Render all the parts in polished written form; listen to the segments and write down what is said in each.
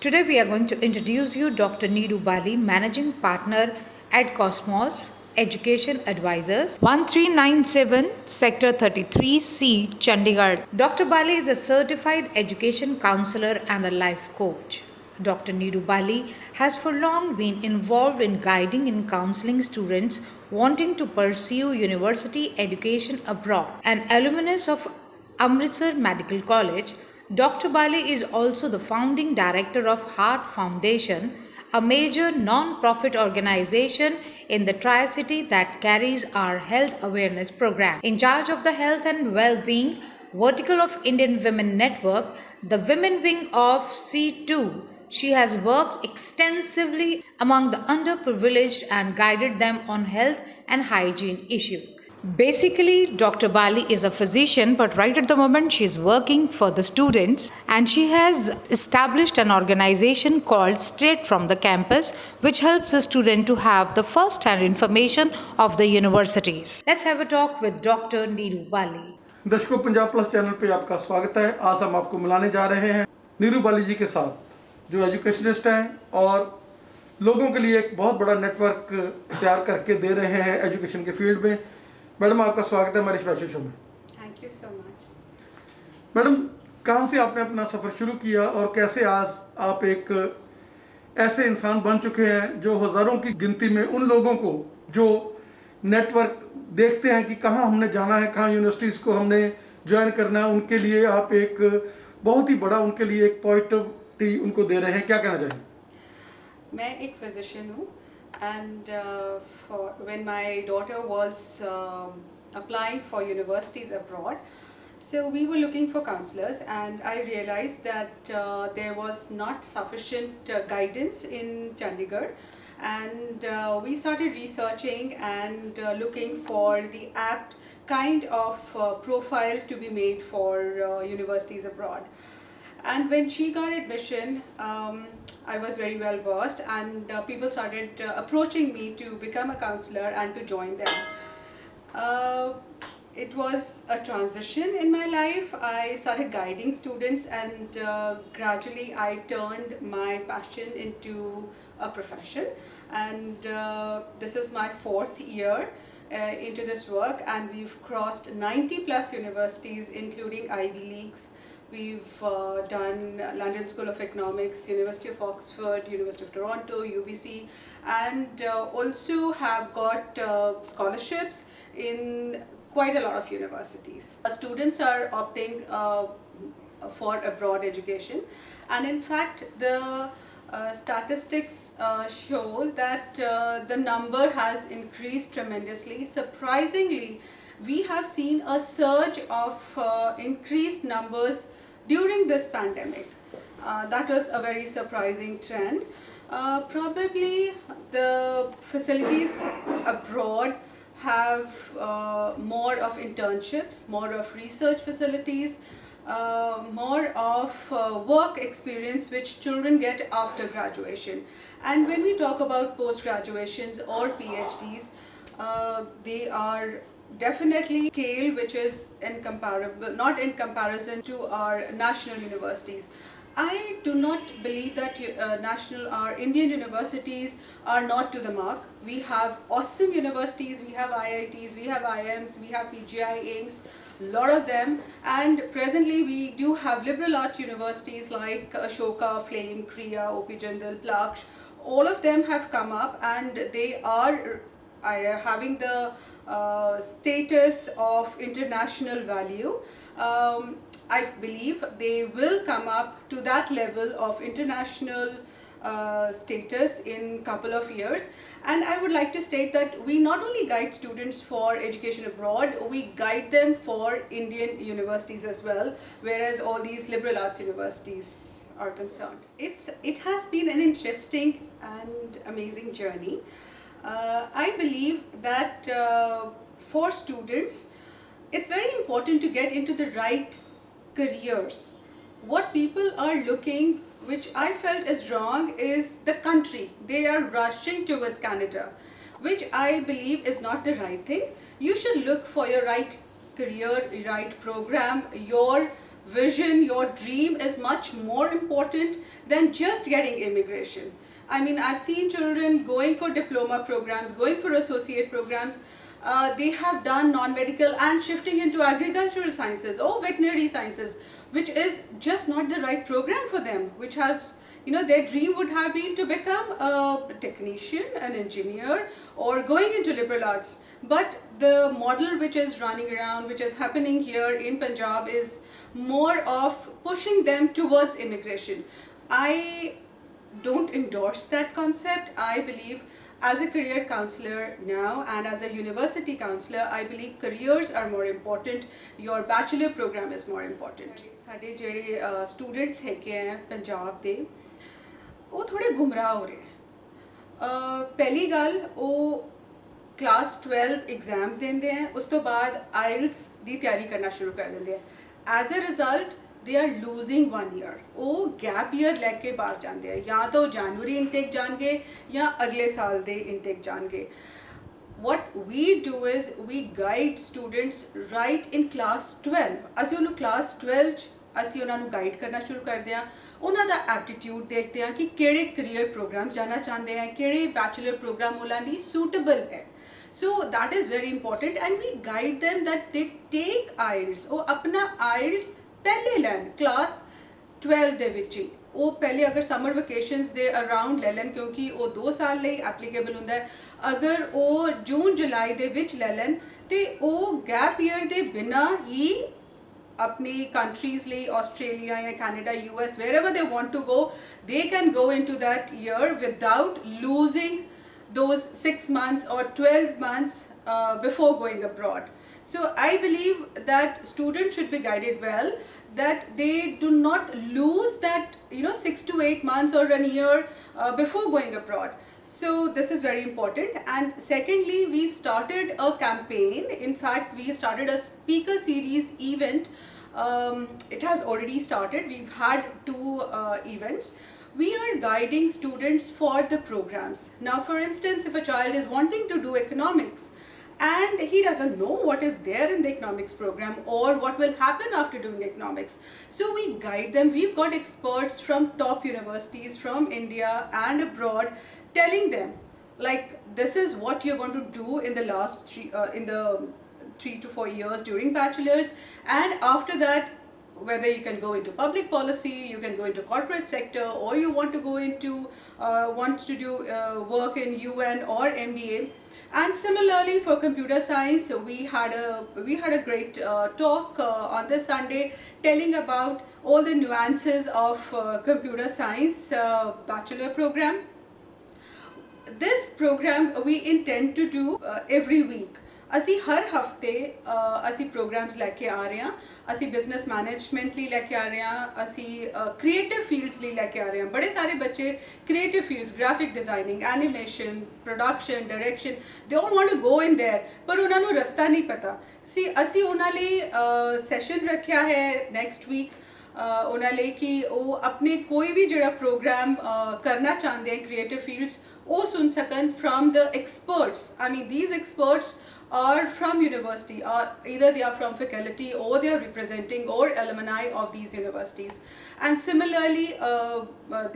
Today we are going to introduce you Dr. Neeru Bali, Managing Partner at Cosmos Education Advisors, 1397 Sector 33C, Chandigarh. Dr. Bali is a certified education counselor and a life coach. Dr. Neeru Bali has for long been involved in guiding and counseling students wanting to pursue university education abroad. An alumnus of Amritsar Medical College, Dr. Bali is also the founding director of Heart Foundation, a major non-profit organization in the Tri-City that carries our health awareness program. In charge of the health and well-being vertical of Indian Women Network, the women wing of C2, she has worked extensively among the underprivileged and guided them on health and hygiene issues. Basically, Dr. Bali is a physician, but right at the moment she is working for the students and she has established an organization called Straight from the Campus, which helps the student to have the first hand information of the universities. Let's have a talk with Dr. Neeru Bali. दर्शकों, Punjab plus channel पे आपका स्वागत है। आज हम आपको मिलाने जा रहे हैं नीरू बाली जी के साथ, जो एजुकेशनिस्ट हैं और लोगों के लिए एक बहुत बड़ा नेटवर्क तैयार करके दे रहे हैं एजुकेशन के फील्ड में। मैडम, आपका स्वागत है हमारे स्पेशल शो में। Thank you so much. Madam, कहाँ से आपने अपना सफ़र शुरू किया और कैसे आज आप एक ऐसे इंसान बन चुके हैं जो हज़ारों की गिनती में उन लोगों को जो नेटवर्क देखते हैं कि कहाँ हमने जाना है, कहाँ यूनिवर्सिटीज़ को हमने ज्वाइन करना है, उनके लिए आप एक बहुत ही बड़ा उनके लिए एक पॉजिटिविटी उनको दे रहे हैं। क्या कहना चाहिए? मैं एक फिजिशियन हूँ and when my daughter was applying for universities abroad, so we were looking for counselors, and I realized that there was not sufficient guidance in Chandigarh, and we started researching and looking for the apt kind of profile to be made for universities abroad. And when she got admission, I was very well versed, and people started approaching me to become a counselor and to join them. It was a transition in my life. I started guiding students, and gradually I turned my passion into a profession, and this is my 4th year into this work, and we've crossed 90 plus universities including Ivy Leagues. We've done London School of Economics, University of Oxford, University of Toronto, UBC, and also have got scholarships in quite a lot of universities. Students are opting for abroad education, and in fact the statistics show that the number has increased tremendously. Surprisingly, we have seen a surge of increased numbers during this pandemic. That was a very surprising trend. Probably the facilities abroad have more of internships, more of research facilities, more of work experience which children get after graduation. And when we talk about post-graduations or PhDs, they are definitely scale which is incomparable, not in comparison to our national universities. I do not believe that our Indian universities are not to the mark. We have awesome universities, we have IITs, we have IIMs, we have PGI, AIMS, a lot of them, and presently we do have liberal arts universities like Ashoka, Flame, Kriya, OP Jindal, Plaksh. All of them have come up, and they are having the status of international value. I believe they will come up to that level of international status in couple of years. And I would like to state that we not only guide students for education abroad, we guide them for Indian universities as well, whereas all these liberal arts universities are concerned. It has been an interesting and amazing journey. I believe that for students, it's very important to get into the right careers. What people are looking, which I felt is wrong, is the country. They are rushing towards Canada, which I believe is not the right thing. You should look for your right career, right program, your vision, your dream is much more important than just getting immigration. I mean, I've seen children going for diploma programs, going for associate programs. They have done non-medical and shifting into agricultural sciences or veterinary sciences, which is just not the right program for them, which has, you know, their dream would have been to become a technician, an engineer, or going into liberal arts. But the model which is running around, which is happening here in Punjab, is more of pushing them towards immigration. I don't endorse that concept. I believe as a career counselor now and as a university counselor, I believe careers are more important. Your bachelor program is more important. ਸਾਡੇ ਜਿਹੜੇ students ਹੈਗੇ ਆ ਪੰਜਾਬ ਦੇ ਉਹ ਥੋੜੇ ਗੁੰਮਰਾਹ ਹੋ ਰਹੇ। ਪਹਿਲੀ ਗੱਲ ਉਹ ਕਲਾਸ 12 ਐਗਜ਼ਾਮਸ ਦਿੰਦੇ ਆ, ਉਸ ਤੋਂ ਬਾਅਦ ਆਇਲਸ ਦੀ ਤਿਆਰੀ ਕਰਨਾ ਸ਼ੁਰੂ ਕਰ ਦਿੰਦੇ ਆ। As a result they are losing 1 year. ਉਹ ਗੈਪ ਈਅਰ ਲੈ ਕੇ ਬਾਹਰ ਜਾਂਦੇ ਆ, ਜਾਂ ਤਾਂ ਜਨਵਰੀ ਇਨਟੇਕ ਜਾਣਗੇ ਜਾਂ ਅਗਲੇ ਸਾਲ ਦੇ ਇਨਟੇਕ ਜਾਣਗੇ। What we do is we guide students right in class 12. ਅਸੀਂ ਉਹਨੂੰ class 12 'ਚ ਅਸੀਂ ਉਹਨਾਂ ਨੂੰ ਗਾਈਡ ਕਰਨਾ ਸ਼ੁਰੂ ਕਰਦੇ ਹਾਂ। ਉਹਨਾਂ ਦਾ ਐਪਟੀਟਿਊਡ ਦੇਖਦੇ ਹਾਂ ਕਿ ਕਿਹੜੇ ਕਰੀਅਰ ਪ੍ਰੋਗਰਾਮ ਜਾਣਾ ਚਾਹੁੰਦੇ ਆ, ਕਿਹੜੇ ਬੈਚਲਰ ਪ੍ਰੋਗਰਾਮ ਉਹਨਾਂ ਲਈ ਸੂਟੇਬਲ ਹੈ। So that is very important and we guide them that they take IELTS। ਉਹ ਆਪਣਾ IELTS ਪਹਿਲੇ ਲੈਣ ਕਲਾਸ 12 ਦੇ ਵਿੱਚ ਹੀ। ਉਹ ਪਹਿਲੇ ਅਗਰ ਸਮਰ ਵਕੇਸ਼ਨਸ ਦੇ ਅਰਾਊਂਡ ਲੈ ਲੈਣ, ਕਿਉਂਕਿ ਉਹ 2 ਸਾਲ ਲਈ ਐਪਲੀਕੇਬਲ ਹੁੰਦਾ ਹੈ। ਅਗਰ ਉਹ ਜੂਨ ਜੁਲਾਈ ਦੇ ਵਿੱਚ ਲੈ ਲੈਣ ਤੇ ਉਹ ਗੈਪ ਈਅਰ ਦੇ ਬਿਨਾਂ ਹੀ अपनी countries ਲਈ Australia या Canada, US, wherever they want to go, they can go into that year without losing those 6 months or 12 months before going abroad. So I believe that students should be guided well, that they do not lose that 6 to 8 months or a year before going abroad. So this is very important. And secondly, we've started a campaign. In fact, we've started a speaker series event. It has already started. We've had 2 events. We are guiding students for the programs. Now, for instance, if a child is wanting to do economics and he doesn't know what is there in the economics program or what will happen after doing economics, so we guide them. We've got experts from top universities from India and abroad telling them, like, this is what you're going to do in the last 3 to 4 years during bachelor's, and after that, whether you can go into public policy, you can go into corporate sector, or you want to go into do work in UN or MBA. And similarly for computer science, we had a great talk on this Sunday telling about all the nuances of computer science bachelor program. This program we intend to do every week. ਅਸੀਂ ਹਰ ਹਫਤੇ ਅਸੀਂ programs ਲੈ ਕੇ ਆ ਰਹੇ ਹਾਂ। ਅਸੀਂ business management ਲਈ ਲੈ ਕੇ ਆ ਰਹੇ ਹਾਂ, ਅਸੀਂ ਕ੍ਰੀਏਟਿਵ ਫੀਲਡਸ ਲਈ ਲੈ ਕੇ ਆ ਰਹੇ ਹਾਂ। ਬੜੇ ਸਾਰੇ ਬੱਚੇ creative fields, graphic designing, animation, production, direction, they all want to go in there, ਪਰ ਉਹਨਾਂ ਨੂੰ ਰਸਤਾ ਨਹੀਂ ਪਤਾ ਸੀ। ਅਸੀਂ ਉਹਨਾਂ ਲਈ ਸੈਸ਼ਨ ਰੱਖਿਆ ਹੈ ਨੈਕਸਟ ਵੀਕ ਉਹਨਾਂ ਲਈ ਕਿ ਉਹ ਆਪਣੇ ਕੋਈ ਵੀ ਜਿਹੜਾ ਪ੍ਰੋਗਰਾਮ ਕਰਨਾ ਚਾਹੁੰਦੇ ਹੈ ਕ੍ਰੀਏਟਿਵ ਫੀਲਡਸ, ਉਹ ਸੁਣ ਸਕਣ from the experts. I mean, these experts are from university, or either they are from faculty or they are representing or alumni of these universities. And similarly,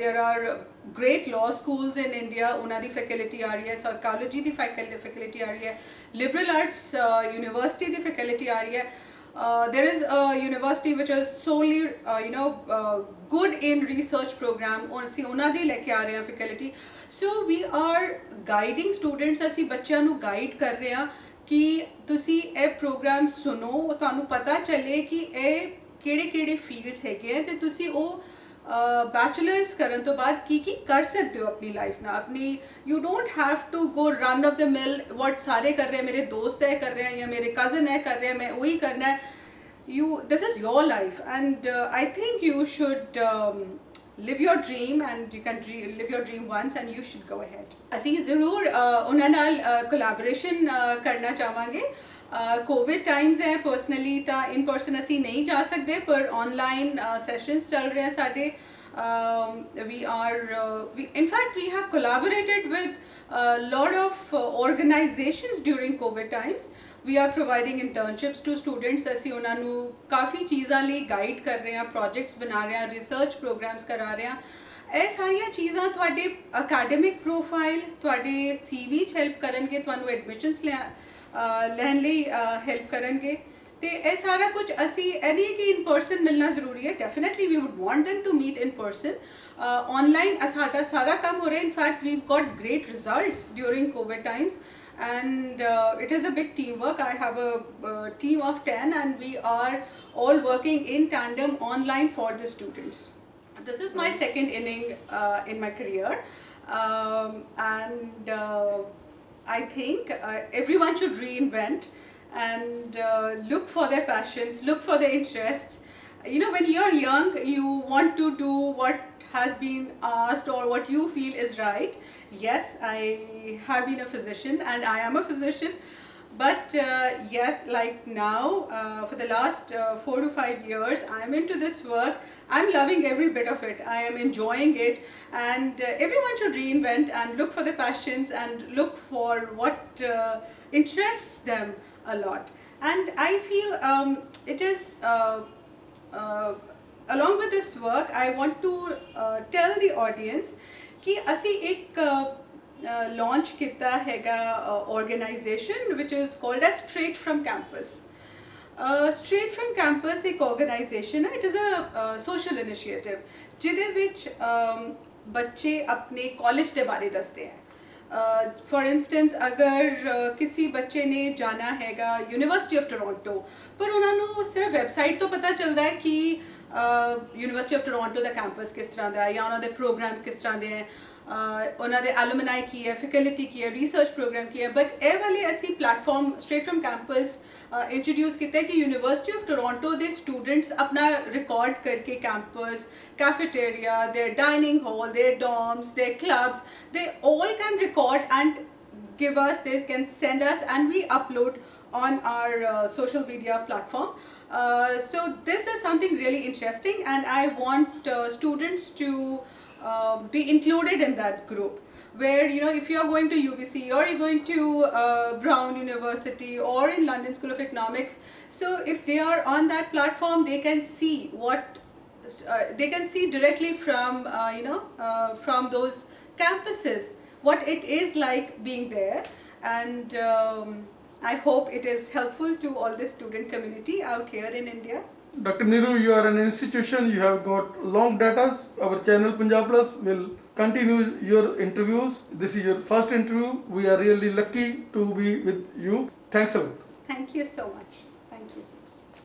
there are great law schools in India. Una di faculty aa rahi hai, psychology di faculty aa rahi hai, liberal arts university di faculty aa rahi hai. There is a university which is solely good in research program, और ਅਸੀਂ ਉਹਨਾਂ ਦੀ ਲੈ ਕੇ ਆ ਰਹੇ ਹਾਂ faculty. So we are guiding students, ਅਸੀਂ ਬੱਚਿਆਂ ਨੂੰ guide ਕਰ ਰਹੇ ਹਾਂ ਕਿ ਤੁਸੀਂ ਇਹ ਪ੍ਰੋਗਰਾਮ ਸੁਣੋ, ਤੁਹਾਨੂੰ ਪਤਾ ਚੱਲੇ ਕਿ ਇਹ ਕਿਹੜੇ ਫੀਲਡਸ ਹੈਗੇ ਆ ਤੇ ਤੁਸੀਂ ਉਹ ਬੈਚਲਰਸ ਕਰਨ ਤੋਂ ਬਾਅਦ ਕੀ ਕਰ ਸਕਦੇ ਹੋ ਆਪਣੀ ਲਾਈਫ ਨਾਲ। ਆਪਣੀ you don't have to go run of the mill what ਸਾਰੇ ਕਰ ਰਹੇ, ਮੇਰੇ ਦੋਸਤ ਇਹ ਕਰ ਰਹੇ ਜਾਂ ਮੇਰੇ ਕਜ਼ਨ ਇਹ ਕਰ ਰਿਹਾ, ਮੈਂ ਉਹੀ ਕਰਨਾ ਹੈ। this is your life, and I think you should live your dream, and you can live your dream once, and you should go ahead. ਅਸੀਂ ਜ਼ਰੂਰ ਉਹਨਾਂ ਨਾਲ ਕੋਲੈਬੋਰੇਸ਼ਨ ਕਰਨਾ ਚਾਹਾਂਗੇ। ਕੋਵਿਡ ਟਾਈਮਸ ਹੈ, ਪਰਸਨਲੀ ਤਾਂ ਇਨ ਪਰਸਨ ਅਸੀਂ ਨਹੀਂ ਜਾ ਸਕਦੇ, ਪਰ ਆਨਲਾਈਨ ਸੈਸ਼ਨਸ ਚੱਲ ਰਹੇ ਸਾਡੇ। In fact, we have collaborated with a lot of organizations during COVID times. We are providing internships to students. ਅਸੀਂ ਉਹਨਾਂ ਨੂੰ ਕਾਫੀ ਚੀਜ਼ਾਂ ਲਈ ਗਾਈਡ ਕਰ ਰਹੇ ਹਾਂ, ਪ੍ਰੋਜੈਕਟਸ ਬਣਾ ਰਹੇ ਹਾਂ, ਰਿਸਰਚ ਪ੍ਰੋਗਰਾਮਸ ਕਰਾ ਰਹੇ ਹਾਂ। ਇਹ ਸਾਰੀਆਂ ਚੀਜ਼ਾਂ ਤੁਹਾਡੇ ਅਕੈਡਮਿਕ ਪ੍ਰੋਫਾਈਲ, ਤੁਹਾਡੇ CV 'ਚ ਹੈਲਪ ਕਰਨਗੇ, ਤੁਹਾਨੂੰ ਐਡਮਿਸ਼ਨਸ ਲੈਣ ਲਈ ਹੈਲਪ ਕਰਨਗੇ। ਤੇ ਇਹ ਸਾਰਾ ਕੁਝ ਅਸੀਂ ਇਹ ਨਹੀਂ ਕਿ ਇਨ ਪਰਸਨ ਮਿਲਣਾ ਜ਼ਰੂਰੀ ਹੈ, definitely we would want them to meet in person. Online ਸਾਡਾ ਸਾਰਾ ਕੰਮ ਹੋ ਰਿਹਾ। In fact, we've got great results during COVID times, and it is a big teamwork. I have a team of 10 and we are all working in tandem online for the students. This is my second inning in my career, and I think everyone should reinvent and look for their passions, look for their interests. You know, when you're young, you want to do what has been asked or what you feel is right. Yes, I have been a physician and I am a physician, but yes, like now, for the last 4 to 5 years, I'm into this work. I'm loving every bit of it. I am enjoying it, and everyone should reinvent and look for their passions and look for what interests them a lot. And I feel it is along with this work, I want to tell the audience कि ਅਸੀਂ एक launch ਕੀਤਾ ਹੈਗਾ organization which is called as Straight from Campus. Straight from Campus एक organization है, it is a social initiative ਜਿਹਦੇ ਵਿੱਚ ਬੱਚੇ ਆਪਣੇ college ਦੇ ਬਾਰੇ ਦੱਸਦੇ हैं। फॉर इंस्टेंस अगर किसी बच्चे ने जाना हैगा यूनिवर्सिटी ऑफ टोरंटो, पर उन्होंने सिर्फ वैबसाइट तो पता चलता है कि यूनिवर्सिटी ऑफ टोरंटो का कैंपस किस तरह का है या उन्होंने प्रोग्राम्स किस तरह के हैं, उन्होंने एलुमनाई की है, फैकल्टी की है, रिसर्च प्रोग्राम की है। बट ये वाले ऐसी platform straight from campus introduce किया कि university of Toronto they students अपना रिकॉर्ड करके campus, cafeteria, their dining hall, their dorms, their clubs, they all can record and give us, they can send us and we upload on our social media platform. So this is something really interesting and I want students to be included in that group, where you know, if you are going to UBC or you're going to Brown University or in London School of Economics, so if they are on that platform, they can see what they can see directly from from those campuses what it is like being there. And I hope it is helpful to all the student community out here in India. Dr. Neeru, you are an institution, you have got long data. Our channel Punjab Plus will continue your interviews. This is your first interview. We are really lucky to be with you. Thanks a lot. Thank you so much. Thank you so much.